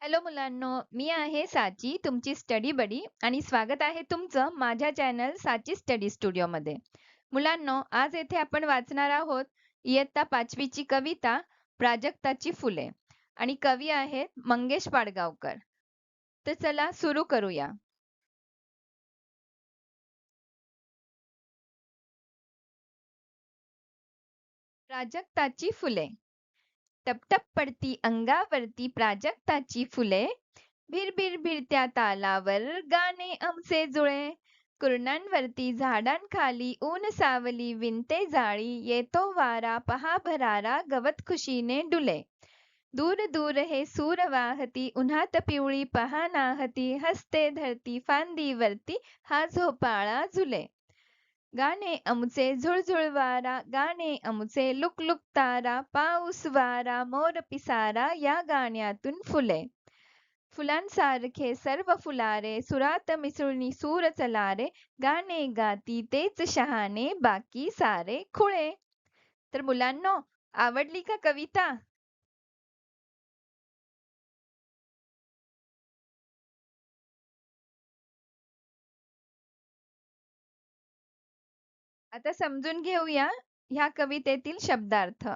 Hello मुलांनो, मी आहे साची तुमची स्टडी बडी आणि स्वागत आहे तुमचं माझ्या चॅनल साची स्टडी स्टुडिओमध्ये. मुलांनो, आज येथे आपण वाचणार आहोत इयत्ता 5वी ची कविता प्राजक्ताची फुले आणि कवी आहेत मंगेश पाडगावकर. तर चला सुरू करूया. प्राजक्ताची फुले. टपटप पडती अंगावरती प्राजक्ताची फुले, भिरभिर भिरत्या तालावर गाणे आमचे जुळे. कुरणांवरती झाडांखाली ऊन सावली विणते जाळी, येतो वारा पहा भरारा गवत खुशीने डुले. दूर दूर हे सूर वाहती उन्हात पिवळी पहा नाहती, हसते धरती फांदीवरती हा झोपाळा झुले. गाणे आमुचे झुळझुळ वारा, गाणे आमुचे लुकलुक तारा, पाऊस वारा मोर पिसारा या गाण्यातून फुले. फुलांसारखे सर्व फुलारे, सुरात मिसळून सूर चलारे, गाणे गाती तेच शहाणे बाकी सारे खुळे. तर मुलांनो, आवडली का कविता? आता समजून घेऊया ह्या कवितेतील शब्दार्थ.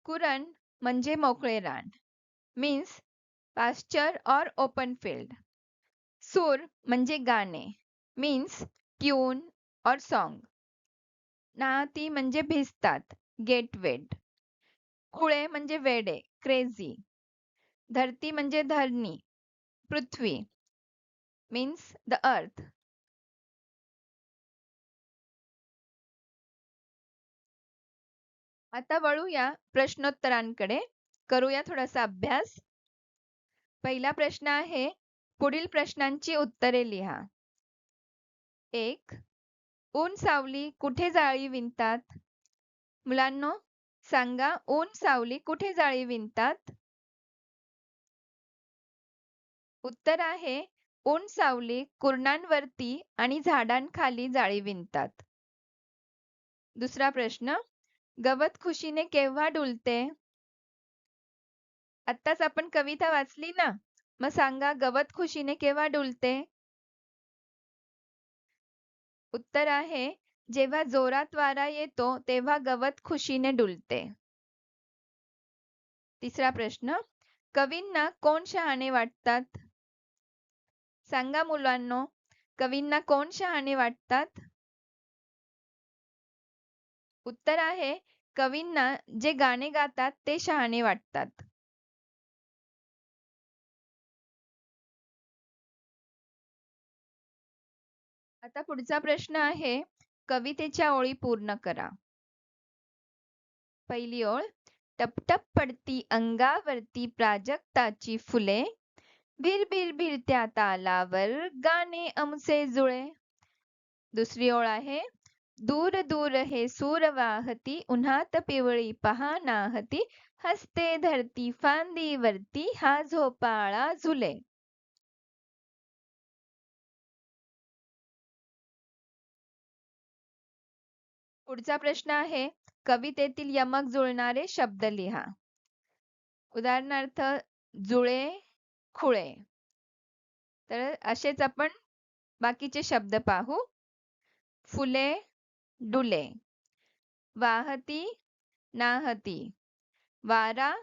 कुरण म्हणजे मोकळे रान, मीन्स पास्चर और ओपन फील्ड. सूर म्हणजे गाणे, मीन्स ट्यून और सॉन्ग. नाहती म्हणजे भिजतात, गेट वेट. खुळे म्हणजे वेडे, क्रेझी. धरती म्हणजे धरणी, पृथ्वी, मीन्स द अर्थ. आता वळूया प्रश्नोत्तरांकडे, करूया थोडासा अभ्यास. पहिला प्रश्न आहे, पुढील प्रश्नांची उत्तरे लिहा. 1. ऊन सावली कुठे जाळी विणतात? मुलांनो, सांगा, ऊन सावली कुठे जाळी विणतात? उत्तर आहे, ऊन सावली कुरणांवरती आणि झाडांखाली जाळी विणतात. दुसरा प्रश्न, गवत खुशीने केव्हा डुलते? आत्ताच आपण कविता वाचली ना, मग सांगा, गवत खुशीने केव्हा डुलते? उत्तर आहे, जेव्हा जोरात वारा येतो तेव्हा गवत खुशीने डुलते. तिसरा प्रश्न, कवींना कोण शहाणे वाटतात? सांगा मुलांनो, कवींना कोण शहाणे वाटतात? उत्तर आहे, कवींना जे गाणे गातात ते शहाणे वाटतात. आता पुढचा प्रश्न आहे, कवितेच्या ओळी पूर्ण करा. पहिली ओळ, टपटप पडती अंगावरती प्राजक्ताची फुले, भिरभिर भिरत्या तालावर गाणे आमचे जुळे. दुसरी ओळ आहे, दूर दूर हे सूर वाहती उन्हात पिवळी पहा नाहती, हसते धरती फांदीवरती हा झोपाळा झुले. पुढचा प्रश्न आहे, कवितेतील यमक जुळणारे शब्द लिहा. उदाहरणार्थ, जुळे, खुळे. तर असेच आपण बाकीचे शब्द पाहू. फुले, डुले. वाहती, नाहती. वारा,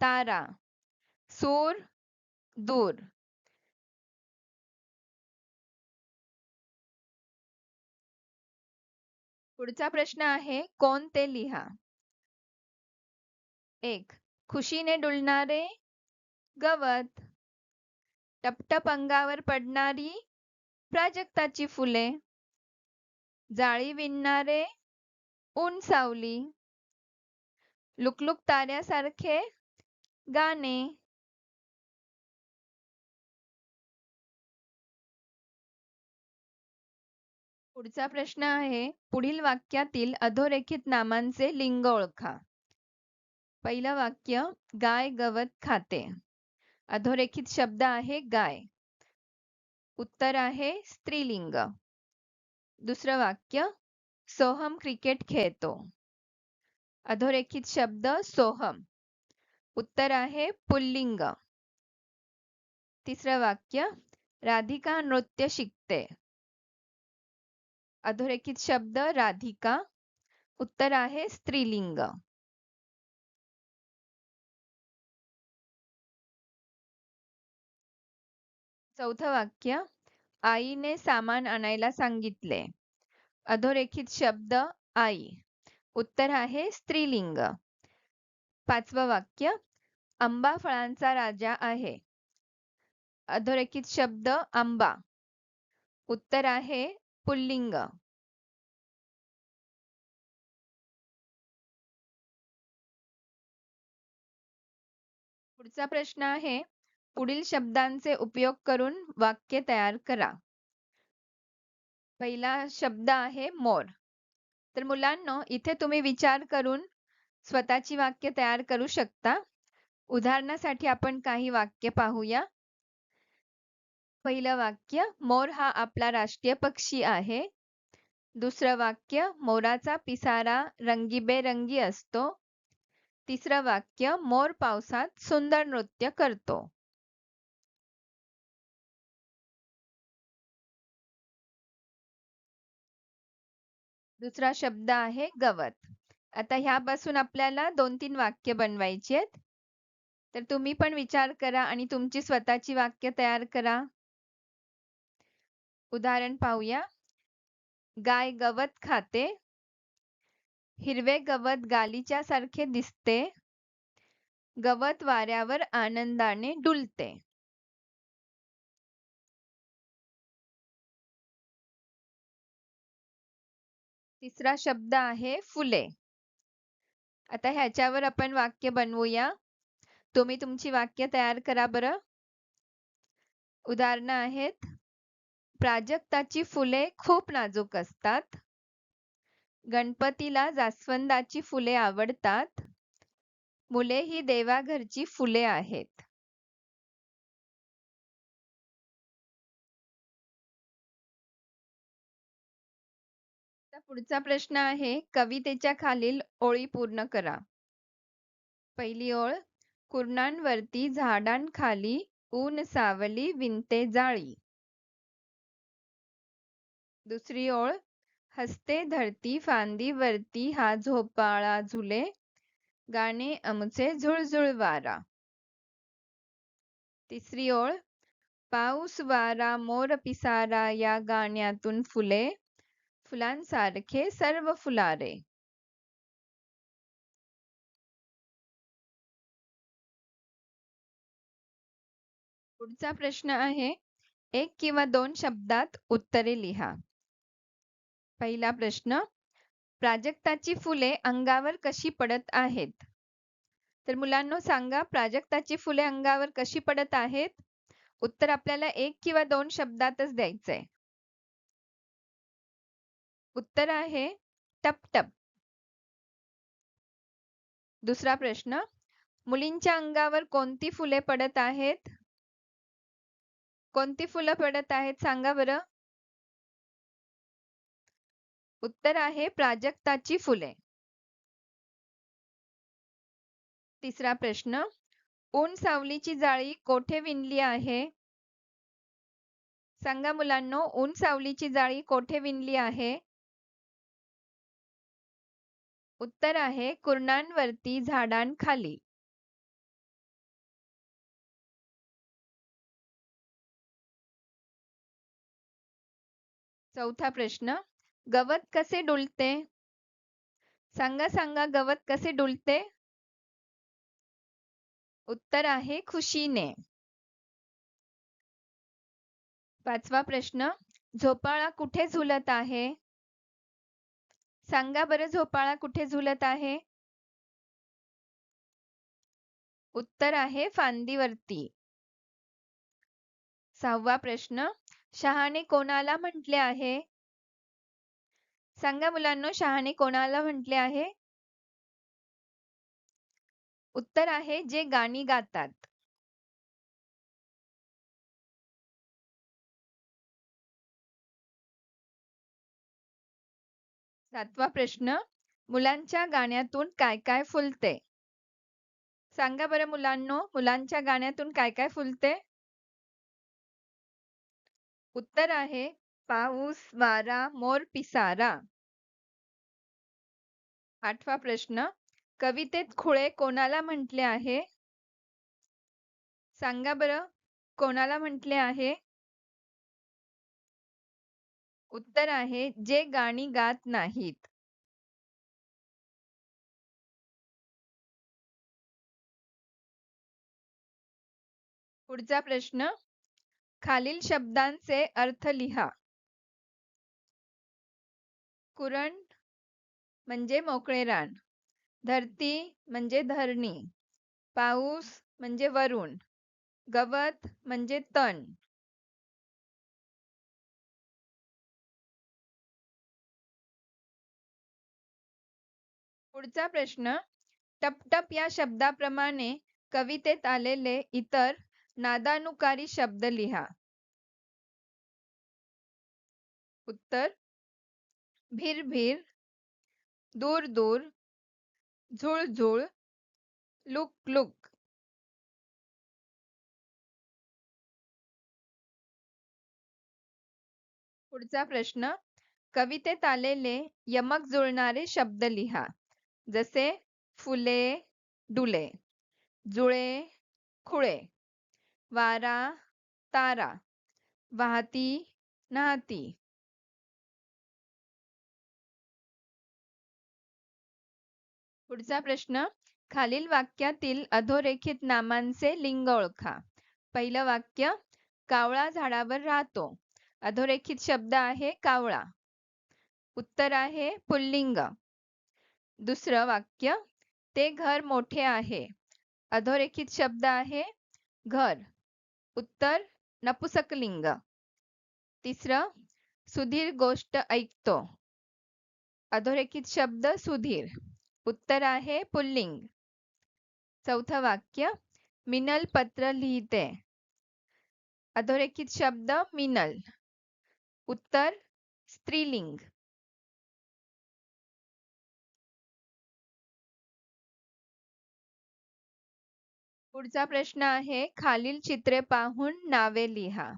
तारा. सूर, दूर. पुढचा प्रश्न आहे, कोण ते लिहा. 1. खुशीने डुलणारे गवत. टपटप अंगावर पडणारी प्राजक्ताची फुले. जाळी विणणारे ऊन सावली. लुकलुक ताऱ्यासारखे गाणे. पुढचा प्रश्न आहे, पुढील वाक्यातील अधोरेखित नामांचे लिंग ओळखा. पहिलं वाक्य, गाय गवत खाते. अधोरेखित शब्द आहे गाय. उत्तर आहे स्त्रीलिंग. दुसरं वाक्य, सोहम क्रिकेट खेळतो. अधोरेखित शब्द सोहम. उत्तर आहे पुल्लिंग. तिसरं वाक्य, राधिका नृत्य शिकते. अधोरेखित शब्द राधिका. उत्तर आहे स्त्रीलिंग. चौथं वाक्य, आईने सामान आणायला सांगितले. अधोरेखित शब्द आई. उत्तर आहे स्त्रीलिंग. पाचवं वाक्य, आंबा फळांचा राजा आहे. अधोरेखित शब्द आंबा. उत्तर आहे पुल्लिंग. पुढचा प्रश्न आहे, पुढील शब्दांचे उपयोग करून वाक्य तयार करा. पहिला शब्द आहे मोर. तर मुलांनो, इथे तुम्ही विचार करून स्वतःची वाक्य तयार करू शकता. उदाहरणासाठी आपण काही वाक्य पाहूया. पहिलं वाक्य, मोर हा आपला राष्ट्रीय पक्षी आहे. दुसरं वाक्य, मोराचा पिसारा रंगीबेरंगी असतो. तिसरं वाक्य, मोर पावसात सुंदर नृत्य करतो. दुसरा शब्द आहे गवत. आता ह्यापासून आपल्याला 2-3 वाक्य बनवायची आहेत. तर तुम्ही पण विचार करा आणि तुमची स्वतःची वाक्य तयार करा. उदाहरण पाहूया. गाय गवत खाते. हिरवे गवत गालिच्या सारखे दिसते. गवत वाऱ्यावर आनंदाने डुलते. तिसरा शब्द आहे फुले. आता ह्याच्यावर आपण वाक्य बनवूया. तुम्ही तुमची वाक्य तयार करा बरं. उदाहरणं आहेत. प्राजक्ताची फुले खूप नाजूक असतात. गणपतीला जास्वंदाची फुले आवडतात. मुले ही देवाघरची फुले आहेत. आता पुढचा प्रश्न आहे, कवितेच्या खालील ओळी पूर्ण करा. पहिली ओळ, कुरणांवरती झाडांखाली ऊन सावली विणते जाळी. दुसरी ओळ, हसते धरती फांदीवरती हा झोपाळा झुले. गाणे आमचे झुळझुळ वारा. तिसरी ओळ, पाऊस वारा मोर पिसारा या गाण्यातून फुले. फुलांसारखे सर्व फुलारे. पुढचा प्रश्न आहे, एक किंवा दोन शब्दात उत्तरे लिहा. पहिला प्रश्न, प्राजक्ताची फुले अंगावर कशी पडत आहेत? तर मुलांनो सांगा, प्राजक्ताची फुले अंगावर कशी पडत आहेत? उत्तर आपल्याला एक किंवा दोन शब्दातच द्यायचंय. उत्तर आहे टपटप. दुसरा प्रश्न, मुलींच्या अंगावर कोणती फुले पडत आहेत? कोणती फुलं पडत आहेत सांगा बरं. उत्तर आहे प्राजक्ताची फुले. तिसरा प्रश्न, ऊन सावलीची जाळी कोठे विणली आहे? सांगा मुलांनो, ऊन सावलीची जाळी कोठे विणली आहे? उत्तर आहे कुरणांवरती झाडांखाली. चौथा प्रश्न, गवत कसे डुलते? सांगा सांगा, गवत कसे डुलते? उत्तर आहे खुशीने. पाचवा प्रश्न, झोपाळा कुठे झुलत आहे? सांगा बरं, झोपाळा कुठे झुलत आहे? उत्तर आहे फांदीवरती. सहावा प्रश्न, शहाणे कोणाला म्हटले आहे? सांगा मुलांनो, शहाणे कोणाला म्हटले आहे? उत्तर आहे जे गाणी गातात. सातवा प्रश्न, मुलांच्या गाण्यातून काय काय फुलते? सांगा बरं मुलांनो, मुलांच्या गाण्यातून काय काय फुलते? उत्तर आहे पाऊस, वारा, मोर, पिसारा. 8वा प्रश्न, कवितेत खुळे कोणाला म्हटले आहे? सांगा बरं, कोणाला म्हटले आहे? उत्तर आहे जे गाणी गात नाहीत. पुढचा प्रश्न, खालील शब्दांचे अर्थ लिहा. कुरण म्हणजे मोकळे रान, धरती म्हणजे धरणी, पाऊस म्हणजे वरुण, गवत म्हणजे तण. पुढचा प्रश्न, टपटप या शब्दाप्रमाणे कवितेत आलेले इतर नादानुकारी शब्द लिहा. उत्तर, भिरभिर, दूर दूर, झुळझुळ, लुक लुक. पुढचा प्रश्न, कवितेत आलेले यमक जुळणारे शब्द लिहा. जसे फुले, डुले, जुळे, खुळे, वारा, तारा, वाहती, नाहती. पुढचा प्रश्न, खालील वाक्यातील अधोरेखित नामांचे लिंग ओळखा. पहिलं वाक्य, कावळा झाडावर राहतो. अधोरेखित शब्द आहे कावळा. उत्तर आहे पुल्लिंग. दुसरं वाक्य, ते घर मोठे आहे. अधोरेखित शब्द आहे घर. उत्तर नपुसकलिंग. तिसरं, सुधीर गोष्ट ऐकतो. अधोरेखित शब्द सुधीर. उत्तर आहे पुल्लिंग. चौथं वाक्य, मिनल पत्र लिहिते. अधोरेखित शब्द मिनल. उत्तर स्त्रीलिंग. पुढचा प्रश्न आहे खालील चित्रे पाहून नावे लिहा.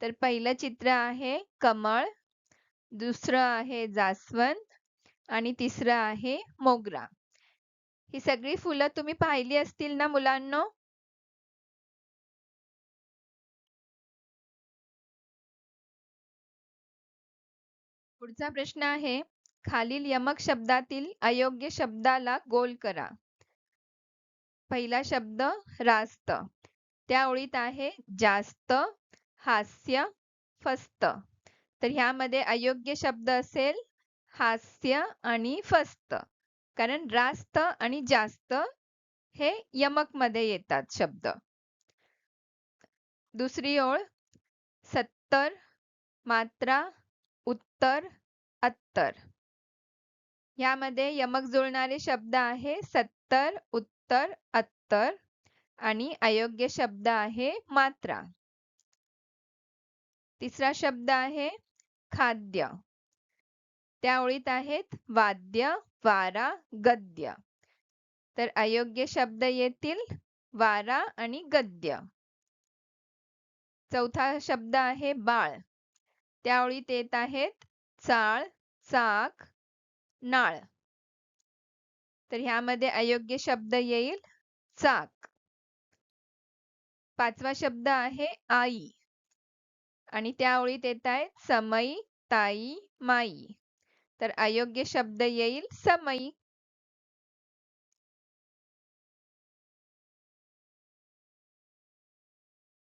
तर पहिलं चित्र आहे कमळ, दुसरं आहे जास्वंद आणि तिसरं आहे मोगरा. ही सगळी फुलं तुम्ही पाहिली असतील ना मुलांनो? पुढचा प्रश्न आहे खालील यमक शब्दातील अयोग्य शब्दाला गोल करा. पहिला शब्द रास्त. त्या ओळीत आहे जास्त, हास्य, फस्त. तर ह्यामध्ये अयोग्य शब्द असेल हास्य आणि फस्त. कारण रास्त आणि जास्त हे यमक मध्ये येतात शब्द. दुसरी ओळ, 70, मात्रा, उत्तर, अत्तर. यामध्ये यमक जुळणारे शब्द आहे 70, उत्तर, अत्तर आणि अयोग्य शब्द आहे मात्रा. तिसरा शब्द आहे खाद्य. त्या ओळीत आहेत वाद्य, वारा, गद्य. तर अयोग्य शब्द येतील वारा आणि गद्य. चौथा शब्द आहे बाळ. त्या ओळीत येत आहेत चाळ, चाक, नाळ. तर ह्यामध्ये अयोग्य शब्द येईल चाक. पाचवा शब्द आहे आई आणि त्या ओळीत येत आहेत समई, ताई, माई. तर अयोग्य शब्द येईल समई.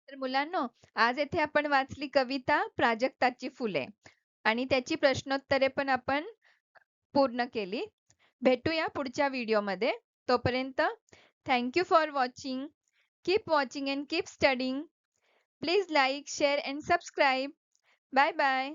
तर मुलांनो, आज येथे आपण वाचली कविता प्राजक्ताची फुले आणि त्याची प्रश्नोत्तरे पण आपण पूर्ण केली. भेटूया पुढच्या व्हिडिओमध्ये. तोपर्यंत thank you for watching. Keep watching and keep studying. Please like, share and subscribe. Bye bye.